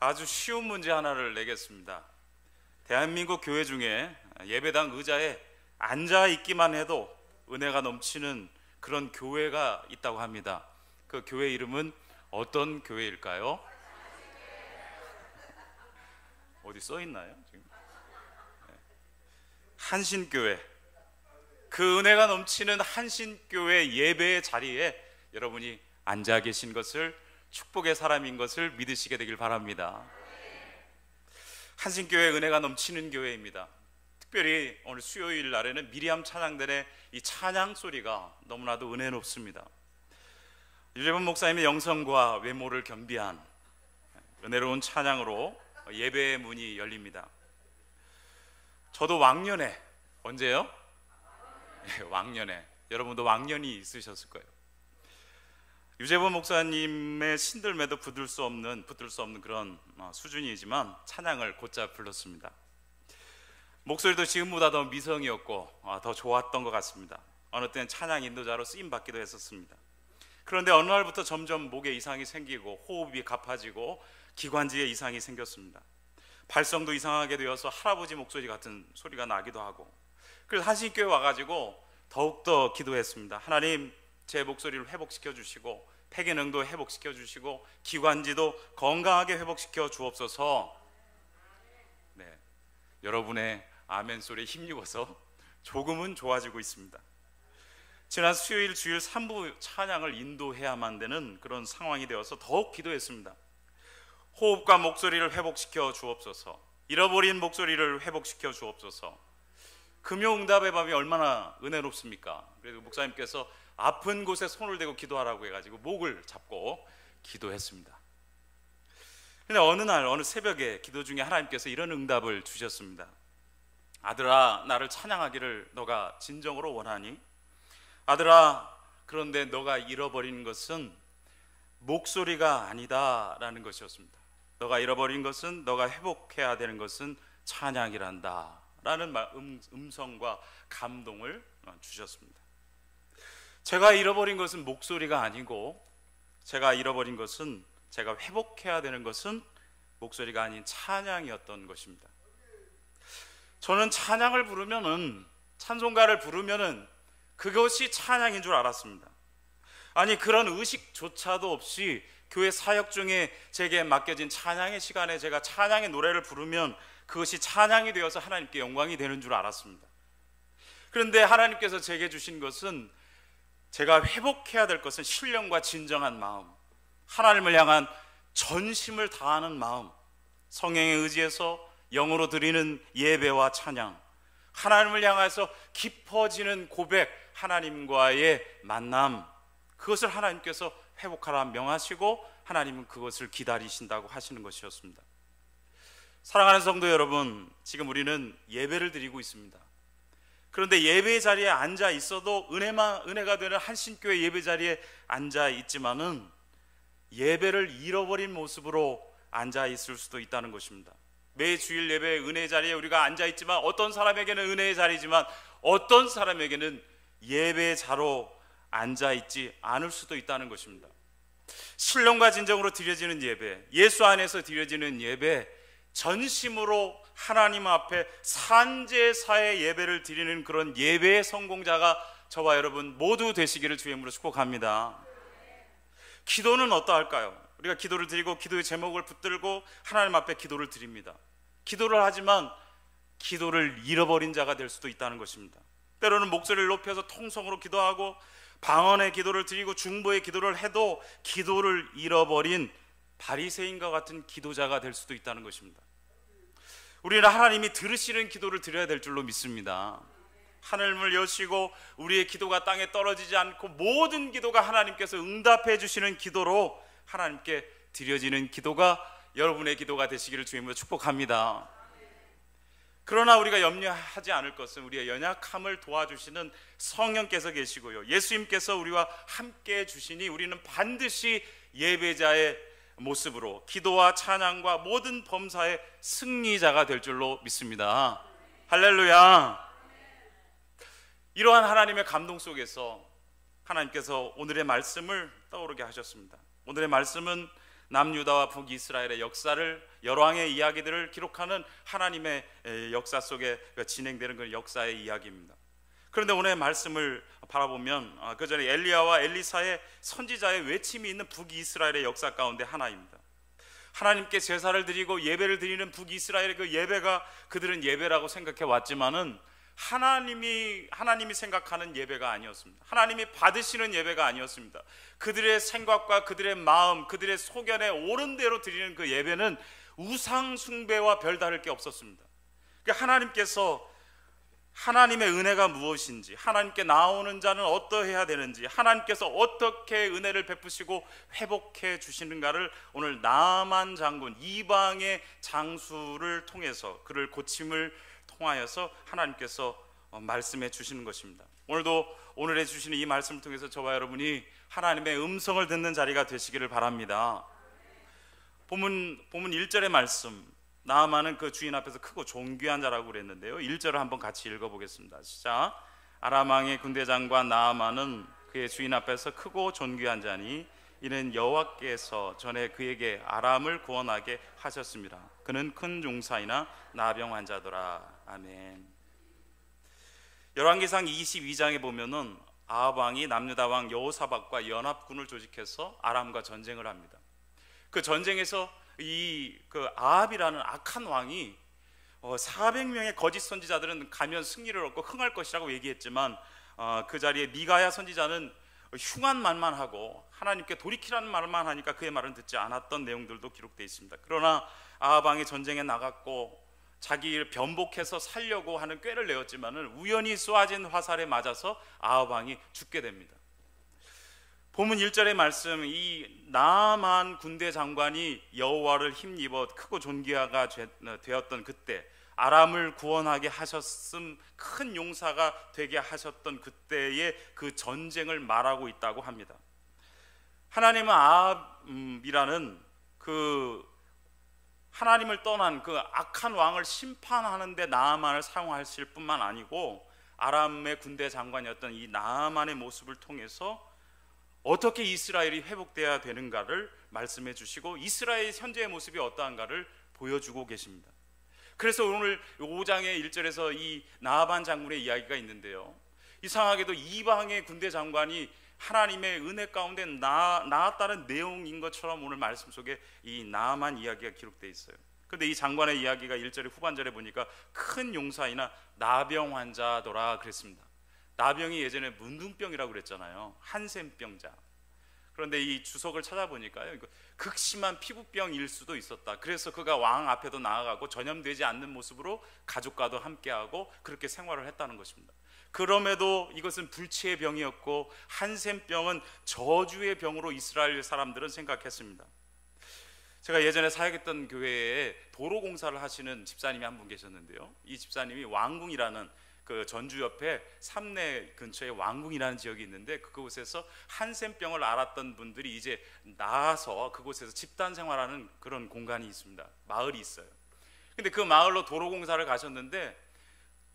아주 쉬운 문제 하나를 내겠습니다. 대한민국 교회 중에 예배당 의자에 앉아 있기만 해도 은혜가 넘치는 그런 교회가 있다고 합니다. 그 교회 이름은 어떤 교회일까요? 어디 써 있나요? 지금? 한신교회. 그 은혜가 넘치는 한신교회 예배의 자리에 여러분이 앉아 계신 것을, 축복의 사람인 것을 믿으시게 되길 바랍니다. 한신교회 은혜가 넘치는 교회입니다. 특별히 오늘 수요일 날에는 미리암 찬양단의 이 찬양 소리가 너무나도 은혜 높습니다. 유재범 목사님의 영성과 외모를 겸비한 은혜로운 찬양으로 예배의 문이 열립니다. 저도 왕년에, 언제요? 왕년에, 여러분도 왕년이 있으셨을 거예요. 유재범 목사님의 신들매도 붙을 수 없는 그런 수준이지만 찬양을 곧잘 불렀습니다. 목소리도 지금보다 더 미성이었고 더 좋았던 것 같습니다. 어느 때는 찬양 인도자로 쓰임 받기도 했었습니다. 그런데 어느 날부터 점점 목에 이상이 생기고 호흡이 가파지고 기관지에 이상이 생겼습니다. 발성도 이상하게 되어서 할아버지 목소리 같은 소리가 나기도 하고, 그래서 한신교회 와가지고 더욱더 기도했습니다. 하나님, 제 목소리를 회복시켜 주시고 폐기능도 회복시켜 주시고 기관지도 건강하게 회복시켜 주옵소서. 네, 여러분의 아멘 소리에 힘입어서 조금은 좋아지고 있습니다. 지난 수요일 주일 3부 찬양을 인도해야만 되는 그런 상황이 되어서 더욱 기도했습니다. 호흡과 목소리를 회복시켜 주옵소서. 잃어버린 목소리를 회복시켜 주옵소서. 금요응답의 밤이 얼마나 은혜롭습니까? 그래서 목사님께서 아픈 곳에 손을 대고 기도하라고 해가지고 목을 잡고 기도했습니다. 그런데 어느 날 어느 새벽에 기도 중에 하나님께서 이런 응답을 주셨습니다. 아들아, 나를 찬양하기를 너가 진정으로 원하니? 아들아, 그런데 너가 잃어버린 것은 목소리가 아니다 라는 것이었습니다. 너가 잃어버린 것은, 너가 회복해야 되는 것은 찬양이란다 라는 음성과 감동을 주셨습니다. 제가 잃어버린 것은 목소리가 아니고, 제가 잃어버린 것은, 제가 회복해야 되는 것은 목소리가 아닌 찬양이었던 것입니다. 저는 찬양을 부르면은, 찬송가를 부르면은 그것이 찬양인 줄 알았습니다. 아니, 그런 의식조차도 없이 교회 사역 중에 제게 맡겨진 찬양의 시간에 제가 찬양의 노래를 부르면 그것이 찬양이 되어서 하나님께 영광이 되는 줄 알았습니다. 그런데 하나님께서 제게 주신 것은, 제가 회복해야 될 것은 신령과 진정한 마음, 하나님을 향한 전심을 다하는 마음, 성령에 의지해서 영으로 드리는 예배와 찬양, 하나님을 향해서 깊어지는 고백, 하나님과의 만남, 그것을 하나님께서 회복하라 명하시고 하나님은 그것을 기다리신다고 하시는 것이었습니다. 사랑하는 성도 여러분, 지금 우리는 예배를 드리고 있습니다. 그런데 예배 자리에 앉아 있어도 은혜가 되는 한신교회 예배 자리에 앉아 있지만은 예배를 잃어버린 모습으로 앉아 있을 수도 있다는 것입니다. 매 주일 예배 은혜 자리에 우리가 앉아 있지만 어떤 사람에게는 은혜의 자리지만 어떤 사람에게는 예배 자로 앉아 있지 않을 수도 있다는 것입니다. 신령과 진정으로 드려지는 예배, 예수 안에서 드려지는 예배, 전심으로 하나님 앞에 산제사의 예배를 드리는 그런 예배의 성공자가 저와 여러분 모두 되시기를 주의 이름으로 축복합니다. 기도는 어떠할까요? 우리가 기도를 드리고 기도의 제목을 붙들고 하나님 앞에 기도를 드립니다. 기도를 하지만 기도를 잃어버린 자가 될 수도 있다는 것입니다. 때로는 목소리를 높여서 통성으로 기도하고 방언의 기도를 드리고 중보의 기도를 해도 기도를 잃어버린 바리새인과 같은 기도자가 될 수도 있다는 것입니다. 우리는 하나님이 들으시는 기도를 드려야 될 줄로 믿습니다. 하늘을 여시고 우리의 기도가 땅에 떨어지지 않고 모든 기도가 하나님께서 응답해 주시는 기도로 하나님께 드려지는 기도가 여러분의 기도가 되시기를 주님으로 축복합니다. 그러나 우리가 염려하지 않을 것은 우리의 연약함을 도와주시는 성령께서 계시고요, 예수님께서 우리와 함께 해주시니 우리는 반드시 예배자의 모습으로 기도와 찬양과 모든 범사의 승리자가 될 줄로 믿습니다. 할렐루야. 이러한 하나님의 감동 속에서 하나님께서 오늘의 말씀을 떠오르게 하셨습니다. 오늘의 말씀은 남유다와 북이스라엘의 역사를, 열왕의 이야기들을 기록하는 하나님의 역사 속에 진행되는 그 역사의 이야기입니다. 그런데 오늘 말씀을 바라보면 그 전에 엘리야와 엘리사의 선지자의 외침이 있는 북이스라엘의 역사 가운데 하나입니다. 하나님께 제사를 드리고 예배를 드리는 북이스라엘의 그 예배가 그들은 예배라고 생각해 왔지만은 하나님이 생각하는 예배가 아니었습니다. 하나님이 받으시는 예배가 아니었습니다. 그들의 생각과 그들의 마음, 그들의 소견에 옳은 대로 드리는 그 예배는 우상 숭배와 별다를 게 없었습니다. 그러니까 하나님께서 하나님의 은혜가 무엇인지, 하나님께 나오는 자는 어떠해야 되는지, 하나님께서 어떻게 은혜를 베푸시고 회복해 주시는가를 오늘 나만 장군, 이방의 장수를 통해서, 그를 고침을 통하여서 하나님께서 말씀해 주시는 것입니다. 오늘도 오늘에 주시는 이 말씀을 통해서 저와 여러분이 하나님의 음성을 듣는 자리가 되시기를 바랍니다. 본문 1절의 말씀, 나아만은 그 주인 앞에서 크고 존귀한 자라고 그랬는데요, 1절을 한번 같이 읽어보겠습니다. 시작. 아람 왕의 군대장관 나아만은 그의 주인 앞에서 크고 존귀한 자니 이는 여호와께서 전에 그에게 아람을 구원하게 하셨습니다. 그는 큰 용사이나 나병 환자더라. 아멘. 열왕기상 22장에 보면은 아합 왕이 남유다 왕 여호사밧과 연합군을 조직해서 아람과 전쟁을 합니다. 그 전쟁에서 그 아합이라는 악한 왕이 400명의 거짓 선지자들은 가면 승리를 얻고 흥할 것이라고 얘기했지만 그 자리에 미가야 선지자는 흉한 말만 하고 하나님께 돌이키라는 말만 하니까 그의 말은 듣지 않았던 내용들도 기록되어 있습니다. 그러나 아합 왕이 전쟁에 나갔고 자기를 변복해서 살려고 하는 꾀를 내었지만은 우연히 쏘아진 화살에 맞아서 아합 왕이 죽게 됩니다. 본문 1절의 말씀, 이 나아만 군대 장관이 여호와를 힘입어 크고 존귀하가 되었던 그때, 아람을 구원하게 하셨음, 큰 용사가 되게 하셨던 그때의 그 전쟁을 말하고 있다고 합니다. 하나님은 아합이라는 그 하나님을 떠난 그 악한 왕을 심판하는데 나아만을 사용하실 뿐만 아니고 아람의 군대 장관이었던 이 나아만의 모습을 통해서 어떻게 이스라엘이 회복되어야 되는가를 말씀해 주시고 이스라엘의 현재의 모습이 어떠한가를 보여주고 계십니다. 그래서 오늘 5장의 1절에서 이 나아만 장군의 이야기가 있는데요, 이상하게도 이방의 군대 장관이 하나님의 은혜 가운데 나았다는 내용인 것처럼 오늘 말씀 속에 이 나아만 이야기가 기록되어 있어요. 그런데 이 장관의 이야기가 1절의 후반절에 보니까 큰 용사이나 나병 환자더라 그랬습니다. 나병이 예전에 문둥병이라고 그랬잖아요. 한센병자. 그런데 이 주석을 찾아보니까요, 극심한 피부병일 수도 있었다. 그래서 그가 왕 앞에도 나아가고 전염되지 않는 모습으로 가족과도 함께하고 그렇게 생활을 했다는 것입니다. 그럼에도 이것은 불치의 병이었고 한센병은 저주의 병으로 이스라엘 사람들은 생각했습니다. 제가 예전에 사역했던 교회에 도로 공사를 하시는 집사님이 한 분 계셨는데요, 이 집사님이 왕궁이라는 그 전주 옆에 삼내 근처에 왕궁이라는 지역이 있는데 그곳에서 한센병을 앓았던 분들이 이제 나와서 그곳에서 집단 생활하는 그런 공간이 있습니다. 마을이 있어요. 근데 그 마을로 도로 공사를 가셨는데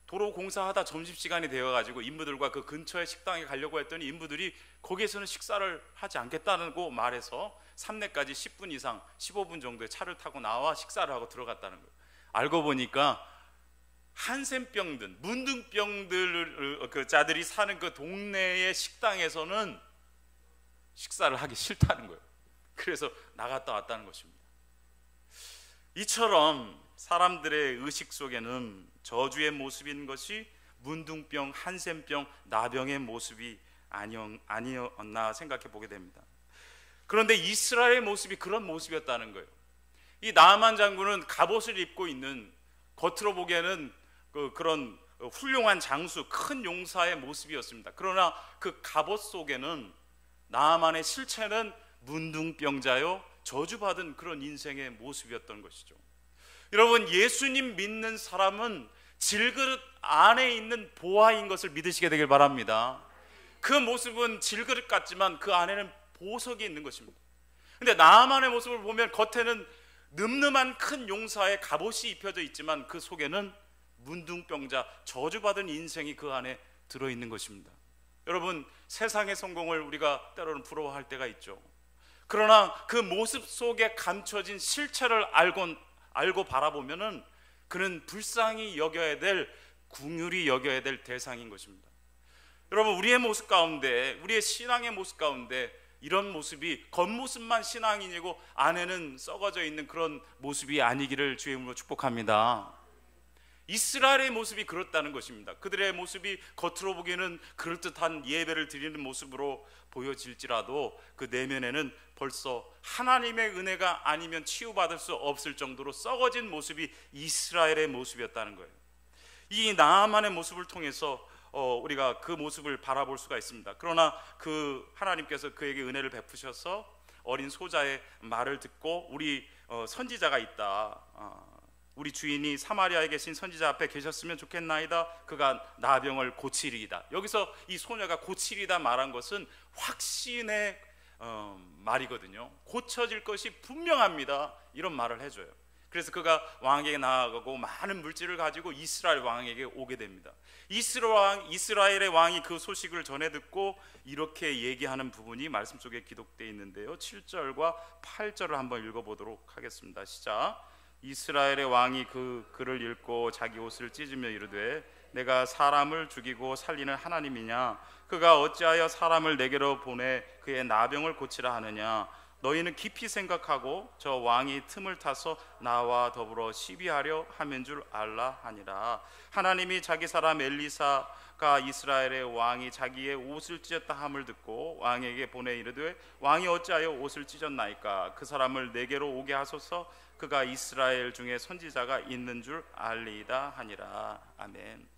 도로 공사하다 점심시간이 되어가지고 인부들과 그 근처의 식당에 가려고 했더니 인부들이 거기에서는 식사를 하지 않겠다고 말해서 삼내까지 10분 이상 15분 정도의 차를 타고 나와 식사를 하고 들어갔다는 거예요. 알고 보니까 한센병들, 문둥병들 그 자들이 사는 그 동네의 식당에서는 식사를 하기 싫다는 거예요. 그래서 나갔다 왔다는 것입니다. 이처럼 사람들의 의식 속에는 저주의 모습인 것이 문둥병, 한센병, 나병의 모습이 아니었나 생각해 보게 됩니다. 그런데 이스라엘의 모습이 그런 모습이었다는 거예요. 이 나아만 장군은 갑옷을 입고 있는, 겉으로 보기에는 그런 훌륭한 장수, 큰 용사의 모습이었습니다. 그러나 그 갑옷 속에는 나아만의 실체는 문둥병자요, 저주받은 그런 인생의 모습이었던 것이죠. 여러분, 예수님 믿는 사람은 질그릇 안에 있는 보화인 것을 믿으시게 되길 바랍니다. 그 모습은 질그릇 같지만 그 안에는 보석이 있는 것입니다. 근데 나아만의 모습을 보면 겉에는 늠름한 큰 용사의 갑옷이 입혀져 있지만 그 속에는 문둥병자, 저주받은 인생이 그 안에 들어있는 것입니다. 여러분, 세상의 성공을 우리가 때로는 부러워할 때가 있죠. 그러나 그 모습 속에 감춰진 실체를 알고 바라보면은 그는 불쌍히 여겨야 될, 긍휼히 여겨야 될 대상인 것입니다. 여러분, 우리의 모습 가운데, 우리의 신앙의 모습 가운데 이런 모습이 겉모습만 신앙인이고 안에는 썩어져 있는 그런 모습이 아니기를 주의 이름으로 축복합니다. 이스라엘의 모습이 그렇다는 것입니다. 그들의 모습이 겉으로 보기에는 그럴듯한 예배를 드리는 모습으로 보여질지라도 그 내면에는 벌써 하나님의 은혜가 아니면 치유받을 수 없을 정도로 썩어진 모습이 이스라엘의 모습이었다는 거예요. 이 나아만의 모습을 통해서 우리가 그 모습을 바라볼 수가 있습니다. 그러나 그 하나님께서 그에게 은혜를 베푸셔서 어린 소자의 말을 듣고 우리 선지자가 있다, 우리 주인이 사마리아에 계신 선지자 앞에 계셨으면 좋겠나이다, 그가 나병을 고치리이다. 여기서 이 소녀가 고치리다 말한 것은 확신의 말이거든요. 고쳐질 것이 분명합니다, 이런 말을 해줘요. 그래서 그가 왕에게 나아가고 많은 물질을 가지고 이스라엘 왕에게 오게 됩니다. 이스라엘의 왕이 그 소식을 전해 듣고 이렇게 얘기하는 부분이 말씀 속에 기록되어 있는데요, 7절과 8절을 한번 읽어보도록 하겠습니다. 시작. 이스라엘의 왕이 그 글을 읽고 자기 옷을 찢으며 이르되 내가 사람을 죽이고 살리는 하나님이냐? 그가 어찌하여 사람을 내게로 보내 그의 나병을 고치라 하느냐? 너희는 깊이 생각하고 저 왕이 틈을 타서 나와 더불어 시비하려 함인 줄 알라 하니라. 하나님이 자기 사람 엘리사가 이스라엘의 왕이 자기의 옷을 찢었다 함을 듣고 왕에게 보내 이르되 왕이 어찌하여 옷을 찢었나이까? 그 사람을 내게로 오게 하소서. 그가 이스라엘 중에 선지자가 있는 줄 알리이다 하니라. 아멘.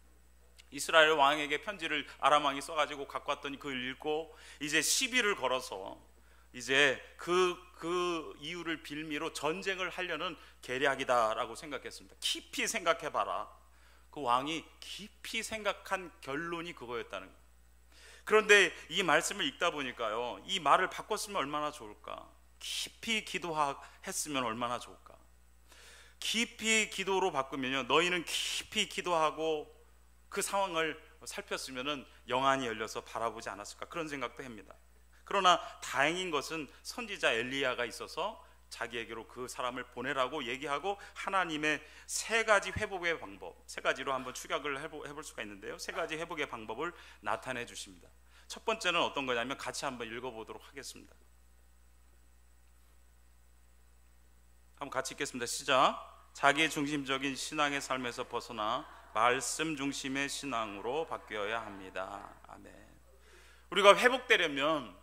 이스라엘 왕에게 편지를 아람 왕이 써가지고 갖고 왔더니 그걸 읽고 이제 시비를 걸어서 이제 그 이유를 빌미로 전쟁을 하려는 계략이다라고 생각했습니다. 깊이 생각해봐라. 그 왕이 깊이 생각한 결론이 그거였다는 거예요. 그런데 이 말씀을 읽다 보니까요, 이 말을 바꿨으면 얼마나 좋을까? 깊이 기도했으면 얼마나 좋을까? 깊이 기도로 바꾸면요, 너희는 깊이 기도하고 그 상황을 살폈으면 영안이 열려서 바라보지 않았을까, 그런 생각도 합니다. 그러나 다행인 것은 선지자 엘리야가 있어서 자기에게로 그 사람을 보내라고 얘기하고 하나님의 세 가지 회복의 방법, 세 가지로 한번 추격을 해볼 수가 있는데요, 세 가지 회복의 방법을 나타내 주십니다. 첫 번째는 어떤 거냐면 같이 한번 읽어보도록 하겠습니다. 한번 같이 읽겠습니다. 시작. 자기 중심적인 신앙의 삶에서 벗어나 말씀 중심의 신앙으로 바뀌어야 합니다. 아멘. 우리가 회복되려면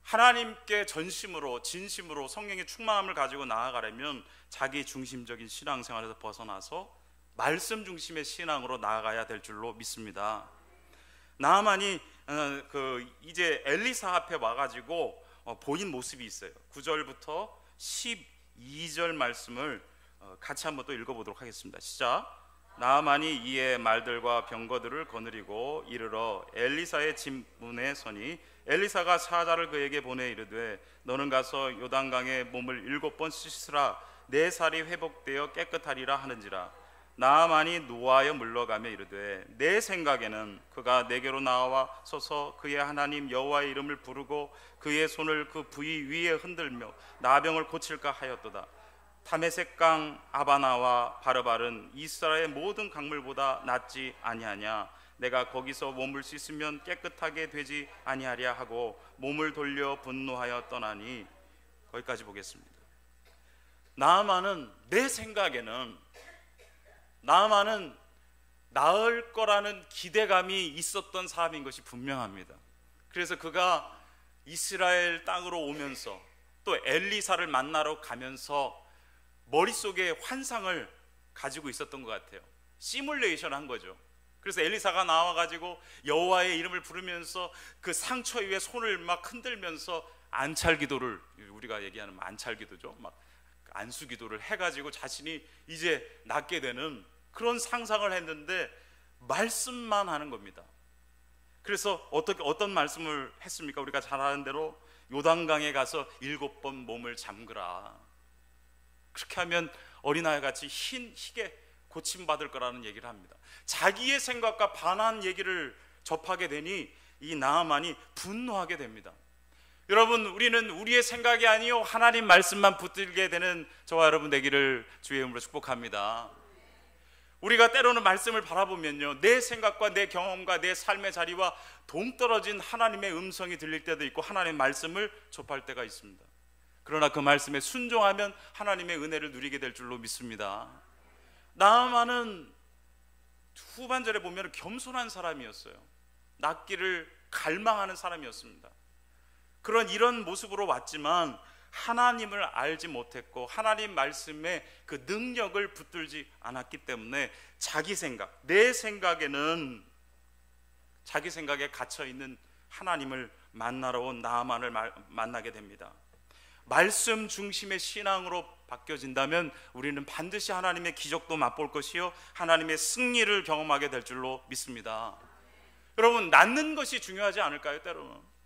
하나님께 전심으로 진심으로 성령의 충만함을 가지고 나아가려면 자기 중심적인 신앙생활에서 벗어나서 말씀 중심의 신앙으로 나아가야 될 줄로 믿습니다. 나아만이 이제 엘리사 앞에 와가지고 보인 모습이 있어요. 9절부터 12절 말씀을 같이 한번 또 읽어보도록 하겠습니다. 시작. 나아만이 이에 말들과 병거들을 거느리고 이르러 엘리사의 집 문에 서니 엘리사가 사자를 그에게 보내 이르되 너는 가서 요단강에 몸을 7번 씻으라 내 살이 회복되어 깨끗하리라 하는지라. 나아만이 노하여 물러가며 이르되 내 생각에는 그가 내게로 나와서서 그의 하나님 여호와의 이름을 부르고 그의 손을 그 부위 위에 흔들며 나병을 고칠까 하였도다. 다메섹강 아바나와 바르발은 이스라엘의 모든 강물보다 낫지 아니하냐? 내가 거기서 몸을 씻으면 깨끗하게 되지 아니하랴 하고 몸을 돌려 분노하여 떠나니. 거기까지 보겠습니다. 나아만은 내 생각에는 나아만은 나을 거라는 기대감이 있었던 사람인 것이 분명합니다. 그래서 그가 이스라엘 땅으로 오면서 또 엘리사를 만나러 가면서 머릿속에 환상을 가지고 있었던 것 같아요. 시뮬레이션 한 거죠. 그래서 엘리사가 나와가지고 여호와의 이름을 부르면서 그 상처 위에 손을 막 흔들면서 안찰기도를, 우리가 얘기하는 안찰기도죠, 막 안수기도를 해가지고 자신이 이제 낫게 되는 그런 상상을 했는데 말씀만 하는 겁니다. 그래서 어떤 말씀을 했습니까? 우리가 잘 아는 대로 요단강에 가서 7번 몸을 잠그라. 그렇게 하면 어린아이 같이 희게 고침받을 거라는 얘기를 합니다. 자기의 생각과 반한 얘기를 접하게 되니 이 나아만이 분노하게 됩니다. 여러분, 우리는 우리의 생각이 아니요 하나님 말씀만 붙들게 되는 저와 여러분 되기를 주의 이름으로 축복합니다. 우리가 때로는 말씀을 바라보면요, 내 생각과 내 경험과 내 삶의 자리와 동떨어진 하나님의 음성이 들릴 때도 있고 하나님의 말씀을 접할 때가 있습니다. 그러나 그 말씀에 순종하면 하나님의 은혜를 누리게 될 줄로 믿습니다. 나아만은 후반절에 보면 겸손한 사람이었어요. 낫기를 갈망하는 사람이었습니다. 이런 모습으로 왔지만 하나님을 알지 못했고 하나님 말씀의 그 능력을 붙들지 않았기 때문에 자기 생각, 내 생각에는 자기 생각에 갇혀있는 하나님을 만나러 온 나아만을 만나게 됩니다. 말씀 중심의 신앙으로 바뀌어진다면 우리는 반드시 하나님의 기적도 맛볼 것이요 하나님의 승리를 경험하게 될 줄로 믿습니다. 여러분, 낫는 것이 중요하지 않을까요? 때로는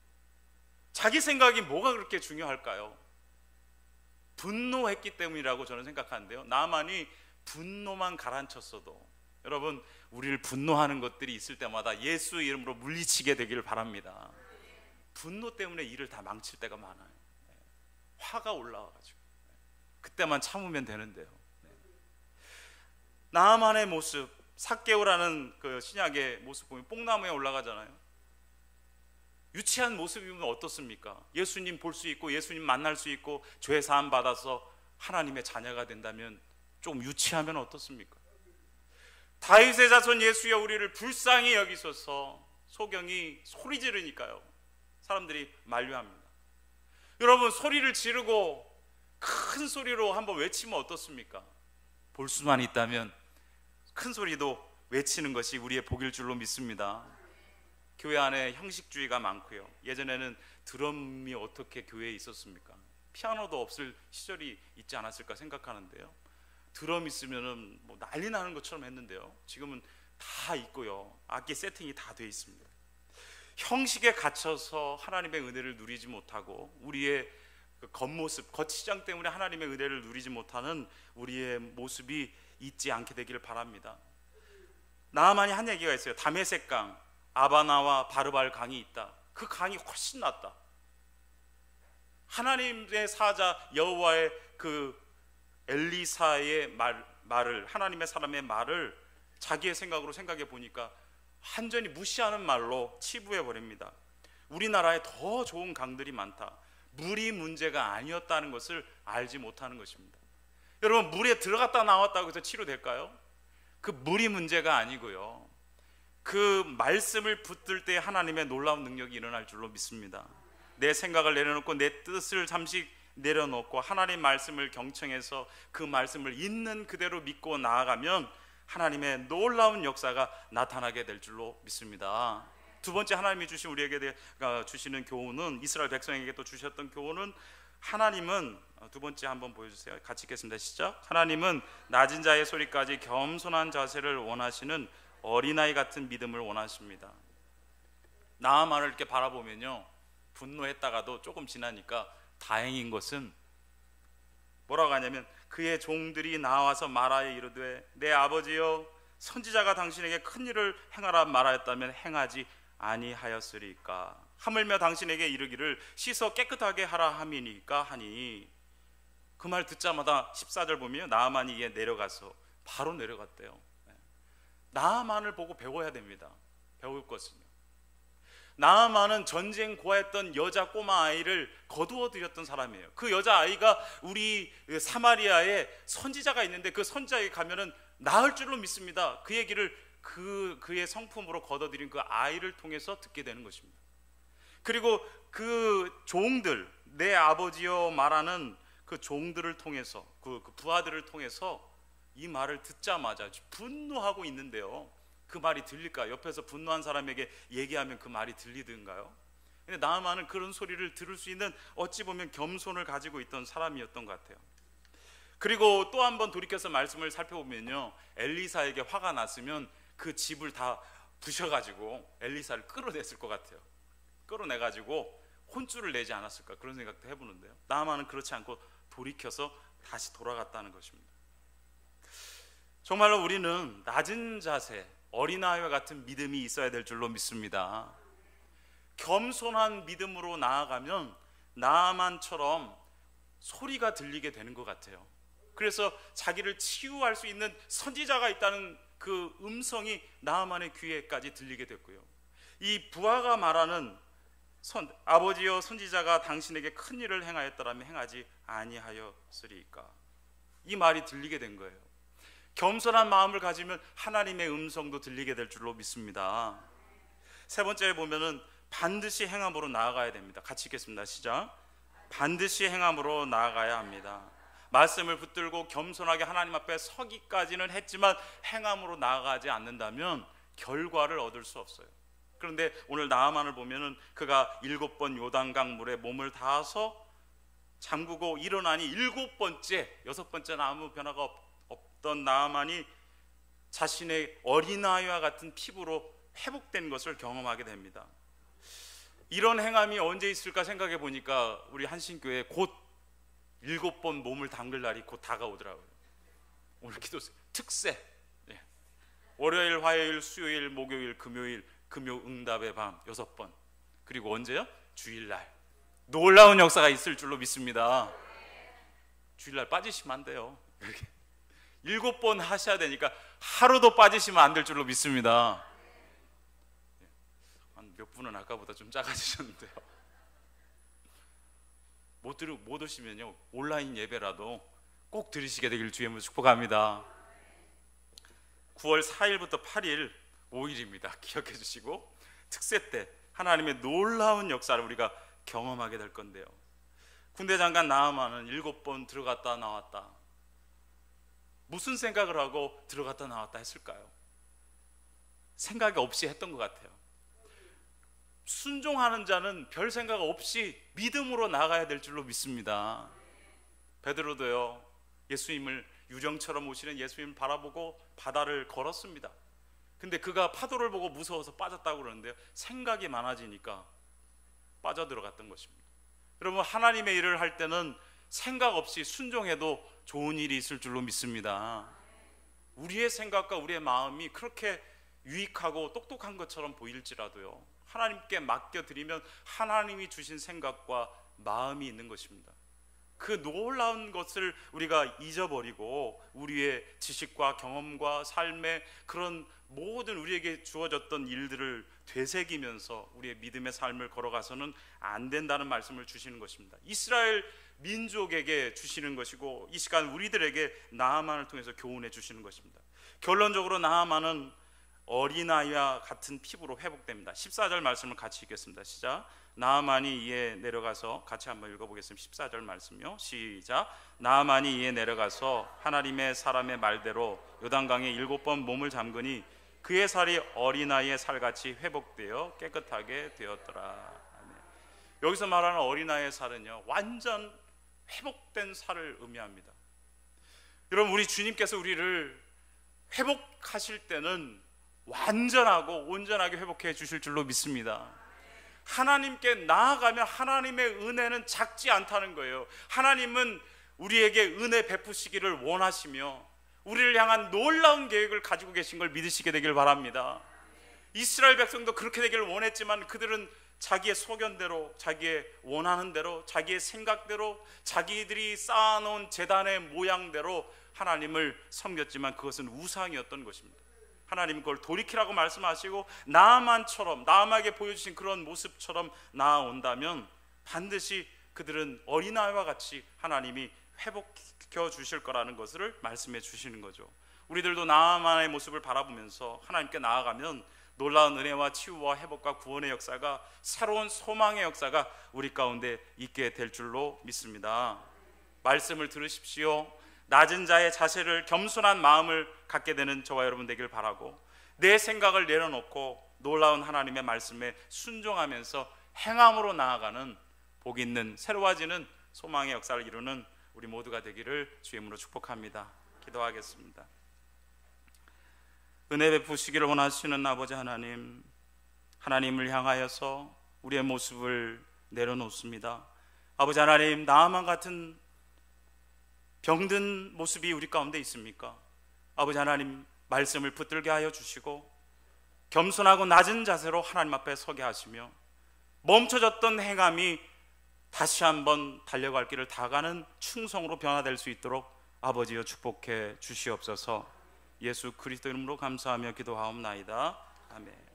자기 생각이 뭐가 그렇게 중요할까요? 분노했기 때문이라고 저는 생각하는데요, 나만이 분노만 가라앉혔어도 여러분, 우리를 분노하는 것들이 있을 때마다 예수 이름으로 물리치게 되기를 바랍니다. 분노 때문에 일을 다 망칠 때가 많아요. 화가 올라와가지고 그때만 참으면 되는데요. 나아만의 모습, 삭개오라는 그 신약의 모습 보면 뽕나무에 올라가잖아요. 유치한 모습이면 어떻습니까? 예수님 볼 수 있고 예수님 만날 수 있고 죄 사함 받아서 하나님의 자녀가 된다면 좀 유치하면 어떻습니까? 다윗의 자손 예수여 우리를 불쌍히 여기소서. 소경이 소리 지르니까요, 사람들이 만류합니다. 여러분, 소리를 지르고 큰 소리로 한번 외치면 어떻습니까? 볼 수만 있다면 큰 소리도 외치는 것이 우리의 복일 줄로 믿습니다. 교회 안에 형식주의가 많고요, 예전에는 드럼이 어떻게 교회에 있었습니까? 피아노도 없을 시절이 있지 않았을까 생각하는데요, 드럼 있으면은 뭐 난리 나는 것처럼 했는데요, 지금은 다 있고요, 악기 세팅이 다 돼 있습니다. 형식에 갇혀서 하나님의 은혜를 누리지 못하고 우리의 그 겉모습, 겉시장 때문에 하나님의 은혜를 누리지 못하는 우리의 모습이 있지 않게 되기를 바랍니다. 나아만이 한 얘기가 있어요. 다메섹 강, 아바나와 바르발 강이 있다. 그 강이 훨씬 낫다. 하나님의 사자 여호와의 그 엘리사의 말을, 하나님의 사람의 말을 자기의 생각으로 생각해 보니까 완전히 무시하는 말로 치부해 버립니다. 우리나라에 더 좋은 강들이 많다. 물이 문제가 아니었다는 것을 알지 못하는 것입니다. 여러분, 물에 들어갔다 나왔다고 해서 치료될까요? 그 물이 문제가 아니고요, 그 말씀을 붙들 때 하나님의 놀라운 능력이 일어날 줄로 믿습니다. 내 생각을 내려놓고 내 뜻을 잠시 내려놓고 하나님 말씀을 경청해서 그 말씀을 있는 그대로 믿고 나아가면 하나님의 놀라운 역사가 나타나게 될 줄로 믿습니다. 두 번째, 하나님이 주신 우리에게 주시는 교훈은, 이스라엘 백성에게 또 주셨던 교훈은, 하나님은, 두 번째 한번 보여주세요. 같이 읽겠습니다. 시작. 하나님은 낮은 자의 소리까지 겸손한 자세를 원하시는 어린아이 같은 믿음을 원하십니다. 나아만을 이렇게 바라보면요, 분노했다가도 조금 지나니까 다행인 것은 뭐라고 하냐면, 그의 종들이 나와서 말하여 이르되 내 아버지여, 선지자가 당신에게 큰 일을 행하라 말하였다면 행하지 아니하였으리까? 하물며 당신에게 이르기를 씻어 깨끗하게 하라 함이니까 하니. 그 말 듣자마자 14절 보면 나아만이 이에 내려가서 바로 내려갔대요. 나아만을 보고 배워야 됩니다. 배울 것은요, 나아만은 전쟁 고아했던 여자 꼬마 아이를 거두어 들였던 사람이에요. 그 여자 아이가 우리 사마리아에 선지자가 있는데 그 선지자에게 가면은 나을 줄로 믿습니다. 그 얘기를 그의 성품으로 거둬들인 그 아이를 통해서 듣게 되는 것입니다. 그리고 그 종들, 내 아버지여 말하는 그 종들을 통해서, 그 부하들을 통해서 이 말을 듣자마자 분노하고 있는데요, 그 말이 들릴까? 옆에서 분노한 사람에게 얘기하면 그 말이 들리든가요? 근데 나아만은 그런 소리를 들을 수 있는, 어찌 보면 겸손을 가지고 있던 사람이었던 것 같아요. 그리고 또 한 번 돌이켜서 말씀을 살펴보면요, 엘리사에게 화가 났으면 그 집을 다 부셔가지고 엘리사를 끌어냈을 것 같아요. 끌어내가지고 혼쭐을 내지 않았을까, 그런 생각도 해보는데요, 나아만은 그렇지 않고 돌이켜서 다시 돌아갔다는 것입니다. 정말로 우리는 낮은 자세, 어린아이와 같은 믿음이 있어야 될 줄로 믿습니다. 겸손한 믿음으로 나아가면 나아만처럼 소리가 들리게 되는 것 같아요. 그래서 자기를 치유할 수 있는 선지자가 있다는 그 음성이 나아만의 귀에까지 들리게 됐고요. 이 부하가 말하는 아버지여, 선지자가 당신에게 큰 일을 행하였더라면 행하지 아니하였으리까, 이 말이 들리게 된 거예요. 겸손한 마음을 가지면 하나님의 음성도 들리게 될 줄로 믿습니다. 세 번째에 보면은 반드시 행함으로 나아가야 됩니다. 같이 읽겠습니다. 시작. 반드시 행함으로 나아가야 합니다. 말씀을 붙들고 겸손하게 하나님 앞에 서기까지는 했지만 행함으로 나아가지 않는다면 결과를 얻을 수 없어요. 그런데 오늘 나아만을 보면은 그가 7번 요단강 물에 몸을 닿아서 잠그고 일어나니 7번째, 6번째는 아무 변화가 없던 나아만이 자신의 어린아이와 같은 피부로 회복된 것을 경험하게 됩니다. 이런 행함이 언제 있을까 생각해 보니까 우리 한신교회 곧 7번 몸을 담글 날이 곧 다가오더라고요. 오늘 기도 특세, 월요일, 화요일, 수요일, 목요일, 금요일, 금요 응답의 밤 6번, 그리고 언제요? 주일날 놀라운 역사가 있을 줄로 믿습니다. 주일날 빠지시면 안 돼요. 7번 하셔야 되니까 하루도 빠지시면 안 될 줄로 믿습니다. 몇 분은 아까보다 좀 작아지셨는데요. 못 오시면요, 온라인 예배라도 꼭 들으시게 되길 주의 이름으로 축복합니다. 9월 4일부터 8일 5일입니다. 기억해 주시고, 특세 때 하나님의 놀라운 역사를 우리가 경험하게 될 건데요. 군대 장관 나아만은 7번 들어갔다 나왔다. 무슨 생각을 하고 들어갔다 나왔다 했을까요? 생각 없이 했던 것 같아요. 순종하는 자는 별 생각 없이 믿음으로 나가야 될 줄로 믿습니다. 베드로도요, 예수님을, 유정처럼 오시는 예수님을 바라보고 바다를 걸었습니다. 근데 그가 파도를 보고 무서워서 빠졌다고 그러는데요, 생각이 많아지니까 빠져들어갔던 것입니다. 여러분, 하나님의 일을 할 때는 생각 없이 순종해도 좋은 일이 있을 줄로 믿습니다. 우리의 생각과 우리의 마음이 그렇게 유익하고 똑똑한 것처럼 보일지라도요, 하나님께 맡겨드리면 하나님이 주신 생각과 마음이 있는 것입니다. 그 놀라운 것을 우리가 잊어버리고 우리의 지식과 경험과 삶의 그런 모든 우리에게 주어졌던 일들을 되새기면서 우리의 믿음의 삶을 걸어가서는 안 된다는 말씀을 주시는 것입니다. 이스라엘 민족에게 주시는 것이고, 이 시간 우리들에게 나아만을 통해서 교훈해 주시는 것입니다. 결론적으로 나아만은 어린아이와 같은 피부로 회복됩니다. 14절 말씀을 같이 읽겠습니다. 시작. 나아만이 이에 내려가서, 같이 한번 읽어보겠습니다. 14절 말씀요. 시작. 나아만이 이에 내려가서 하나님의 사람의 말대로 요단강에 7번 몸을 잠그니 그의 살이 어린아이의 살같이 회복되어 깨끗하게 되었더라. 아멘. 여기서 말하는 어린아이의 살은요, 완전 회복된 살을 의미합니다. 여러분, 우리 주님께서 우리를 회복하실 때는 완전하고 온전하게 회복해 주실 줄로 믿습니다. 하나님께 나아가면 하나님의 은혜는 작지 않다는 거예요. 하나님은 우리에게 은혜 베푸시기를 원하시며 우리를 향한 놀라운 계획을 가지고 계신 걸 믿으시게 되길 바랍니다. 이스라엘 백성도 그렇게 되기를 원했지만 그들은 자기의 소견대로, 자기의 원하는 대로, 자기의 생각대로, 자기들이 쌓아놓은 제단의 모양대로 하나님을 섬겼지만 그것은 우상이었던 것입니다. 하나님은 그걸 돌이키라고 말씀하시고 나아만처럼, 나아만에게 보여주신 그런 모습처럼 나아온다면 반드시 그들은 어린아이와 같이 하나님이 회복시켜 주실 거라는 것을 말씀해 주시는 거죠. 우리들도 나아만의 모습을 바라보면서 하나님께 나아가면 놀라운 은혜와 치유와 회복과 구원의 역사가, 새로운 소망의 역사가 우리 가운데 있게 될 줄로 믿습니다. 말씀을 들으십시오. 낮은 자의 자세를, 겸손한 마음을 갖게 되는 저와 여러분 되길 바라고, 내 생각을 내려놓고 놀라운 하나님의 말씀에 순종하면서 행함으로 나아가는 복 있는 새로워지는 소망의 역사를 이루는 우리 모두가 되기를 주의 이름으로 축복합니다. 기도하겠습니다. 은혜 베푸시기를 원하시는 아버지 하나님, 하나님을 향하여서 우리의 모습을 내려놓습니다. 아버지 하나님, 나아만 같은 병든 모습이 우리 가운데 있습니까? 아버지 하나님, 말씀을 붙들게 하여 주시고 겸손하고 낮은 자세로 하나님 앞에 서게 하시며 멈춰졌던 행함이 다시 한번 달려갈 길을 다 가는 충성으로 변화될 수 있도록 아버지여 축복해 주시옵소서. 예수 그리스도 이름으로 감사하며 기도하옵나이다. 아멘.